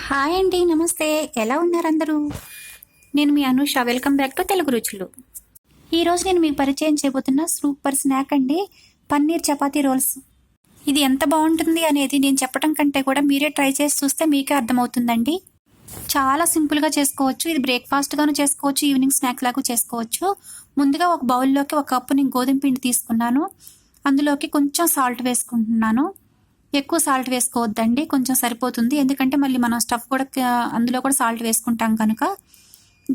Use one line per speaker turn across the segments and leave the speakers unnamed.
Hi అండి, నమస్తే. ఎలా ఉన్నారు అందరూ? నేను మీ Anusha. Welcome back to Telugu Ruchulu. ఈరోజు నేను మీకు పరిచయం చేయబోతున్న సూపర్ స్నాక్ అండి, పన్నీర్ చపాతీ రోల్స్. ఇది ఎంత బాగుంటుంది అనేది నేను చెప్పడం కంటే కూడా మీరే ట్రై చేసి చూస్తే మీకే అర్థమవుతుందండి. చాలా సింపుల్గా చేసుకోవచ్చు. ఇది బ్రేక్ఫాస్ట్గాను చేసుకోవచ్చు, ఈవినింగ్ స్నాక్ లాగా చేసుకోవచ్చు. ముందుగా ఒక బౌల్లోకి ఒక కప్పు నేను గోధుమ పిండి తీసుకున్నాను. అందులోకి కొంచెం సాల్ట్ వేసుకుంటున్నాను. ఎక్కువ సాల్ట్ వేసుకోవద్దండి, కొంచెం సరిపోతుంది. ఎందుకంటే మళ్ళీ మనం స్టఫ్ కూడా అందులో కూడా సాల్ట్ వేసుకుంటాం కనుక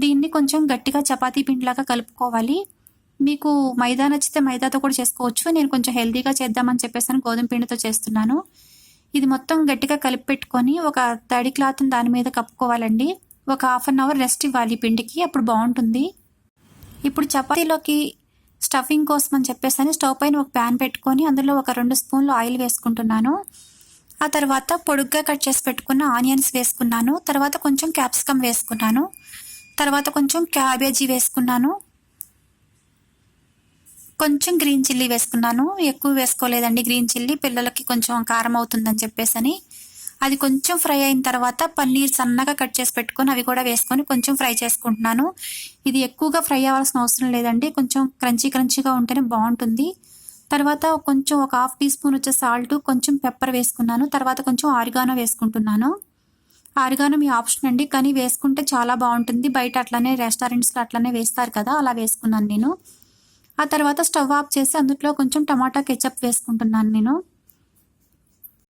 దీన్ని కొంచెం గట్టిగా చపాతీ పిండిలాగా కలుపుకోవాలి. మీకు మైదా నచ్చితే మైదాతో కూడా చేసుకోవచ్చు. నేను కొంచెం హెల్తీగా చేద్దామని చెప్పేసి గోధుమ పిండితో చేస్తున్నాను. ఇది మొత్తం గట్టిగా కలిపి పెట్టుకొని ఒక తడి క్లాత్ని దాని మీద కప్పుకోవాలండి. ఒక హాఫ్ అన్ అవర్ రెస్ట్ ఇవ్వాలి పిండికి, అప్పుడు బాగుంటుంది. ఇప్పుడు చపాతీలోకి స్టఫింగ్ కోసం అని చెప్పేసి స్టవ్ పైన ఒక ప్యాన్ పెట్టుకొని అందులో ఒక 2 స్పూన్లు ఆయిల్ వేసుకుంటున్నాను. ఆ తర్వాత పొడుగ్గా కట్ చేసి పెట్టుకున్న ఆనియన్స్ వేసుకున్నాను. తర్వాత కొంచెం క్యాప్సికమ్ వేసుకున్నాను. తర్వాత కొంచెం క్యాబేజీ వేసుకున్నాను. కొంచెం గ్రీన్ చిల్లీ వేసుకున్నాను. ఎక్కువ వేసుకోలేదండి గ్రీన్ చిల్లీ, పిల్లలకి కొంచెం కారం అవుతుందని చెప్పేసి. అది కొంచెం ఫ్రై అయిన తర్వాత పన్నీర్ సన్నగా కట్ చేసి పెట్టుకొని అవి కూడా వేసుకొని కొంచెం ఫ్రై చేసుకుంటున్నాను. ఇది ఎక్కువగా ఫ్రై అవ్వాల్సిన అవసరం లేదండి, కొంచెం క్రంచీగా ఉంటేనే బాగుంటుంది. తర్వాత కొంచెం ఒక హాఫ్ టీ స్పూన్ వచ్చే సాల్ట్, కొంచెం పెప్పర్ వేసుకున్నాను. తర్వాత కొంచెం ఆరిగానో వేసుకుంటున్నాను. ఆరిగానో మీ ఆప్షన్ అండి, కానీ వేసుకుంటే చాలా బాగుంటుంది. బయట అట్లానే రెస్టారెంట్స్లో అట్లానే వేస్తారు కదా, అలా వేసుకున్నాను నేను. ఆ తర్వాత స్టవ్ ఆఫ్ చేసి అందులో కొంచెం టమాటా కెచప్ వేసుకుంటున్నాను నేను.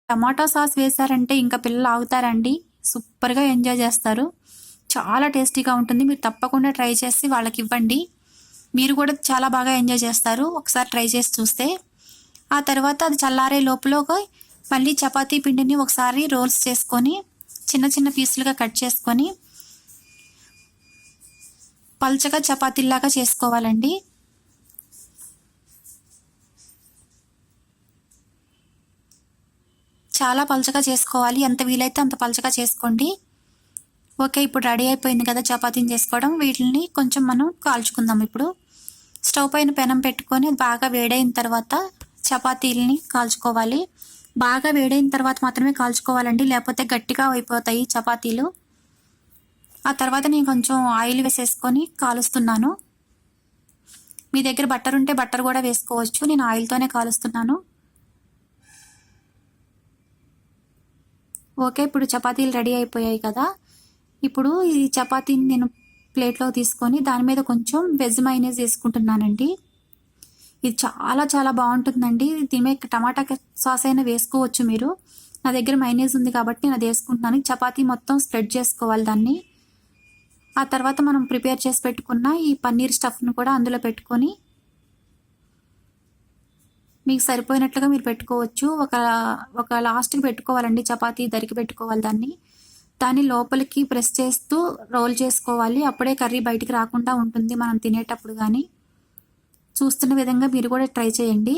టమాటా సాస్ వేశారంటే ఇంకా పిల్లలు ఆగుతారండి, సూపర్గా ఎంజాయ్ చేస్తారు. చాలా టేస్టీగా ఉంటుంది. మీరు తప్పకుండా ట్రై చేసి వాళ్ళకి ఇవ్వండి. మీరు కూడా చాలా బాగా ఎంజాయ్ చేస్తారు ఒకసారి ట్రై చేసి చూస్తే. ఆ తర్వాత అది చల్లారే లోపల మళ్ళీ చపాతీ పిండిని ఒకసారి రోల్స్ చేసుకొని చిన్న చిన్న పీసులుగా కట్ చేసుకొని పల్చగా చపాతీలాగా చేసుకోవాలండి. చాలా పలచగా చేసుకోవాలి, ఎంత వీలైతే అంత పలచగా చేసుకోండి. ఓకే, ఇప్పుడు రెడీ అయిపోయింది కదా చపాతీని చేసుకోవడం. వీటిని కొంచెం మనం కాల్చుకుందాం. ఇప్పుడు స్టవ్ పైన పెనం పెట్టుకొని బాగా వేడైన తర్వాత చపాతీలని కాల్చుకోవాలి. బాగా వేడైన తర్వాత మాత్రమే కాల్చుకోవాలండి, లేకపోతే గట్టిగా అయిపోతాయి చపాతీలు. ఆ తర్వాత నేను కొంచెం ఆయిల్ వేసేసుకొని కాలుస్తున్నాను. మీ దగ్గర బట్టర్ ఉంటే బట్టర్ కూడా వేసుకోవచ్చు, నేను ఆయిల్తోనే కాలుస్తున్నాను. ఓకే, ఇప్పుడు చపాతీలు రెడీ అయిపోయాయి కదా. ఇప్పుడు ఈ చపాతీని నేను ప్లేట్లో తీసుకొని దాని మీద కొంచెం వెజ్ మైనీస్ వేసుకుంటున్నానండి. ఇది చాలా చాలా బాగుంటుందండి. దీని మీద టమాటా సాస్ అయినా వేసుకోవచ్చు మీరు. నా దగ్గర మైనీస్ ఉంది కాబట్టి నేను అది వేసుకుంటున్నాను. చపాతీ మొత్తం స్ప్రెడ్ చేసుకోవాలి దాన్ని. ఆ తర్వాత మనం ప్రిపేర్ చేసి పెట్టుకున్న ఈ పన్నీర్ స్టఫ్ను కూడా అందులో పెట్టుకొని మీకు సరిపోయినట్లుగా మీరు పెట్టుకోవచ్చు. ఒక లాస్ట్కి పెట్టుకోవాలండి, చపాతీ దరికి పెట్టుకోవాలి దాన్ని లోపలికి ప్రెస్ చేస్తూ రోల్ చేసుకోవాలి. అప్పుడే కర్రీ బయటికి రాకుండా ఉంటుంది మనం తినేటప్పుడు. కానీ చూస్తున్న విధంగా మీరు కూడా ట్రై చేయండి.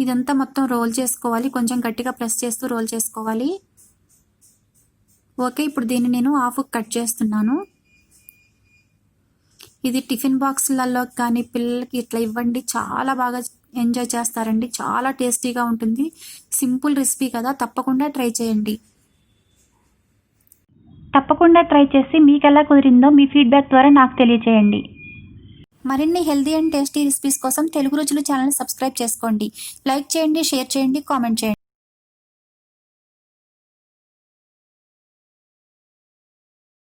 ఇదంతా మొత్తం రోల్ చేసుకోవాలి, కొంచెం గట్టిగా ప్రెస్ చేస్తూ రోల్ చేసుకోవాలి. ఓకే, ఇప్పుడు దీన్ని నేను హాఫ్ కట్ చేస్తున్నాను. ఇది టిఫిన్ బాక్స్లలో కానీ పిల్లలకి ఇట్లా ఇవ్వండి, చాలా బాగా ఎంజాయ్ చేస్తారండి. చాలా టేస్టీగా ఉంటుంది. సింపుల్ రెసిపీ కదా, తప్పకుండా ట్రై చేయండి.
తప్పకుండా ట్రై చేసి మీకు ఎలా కుదిరిందో మీ ఫీడ్బ్యాక్ ద్వారా నాకు తెలియచేయండి.
మరిన్ని హెల్తీ అండ్ టేస్టీ రెసిపీస్ కోసం తెలుగు రుచులు ఛానల్ సబ్స్క్రైబ్ చేసుకోండి. లైక్ చేయండి, షేర్ చేయండి, కామెంట్ చేయండి.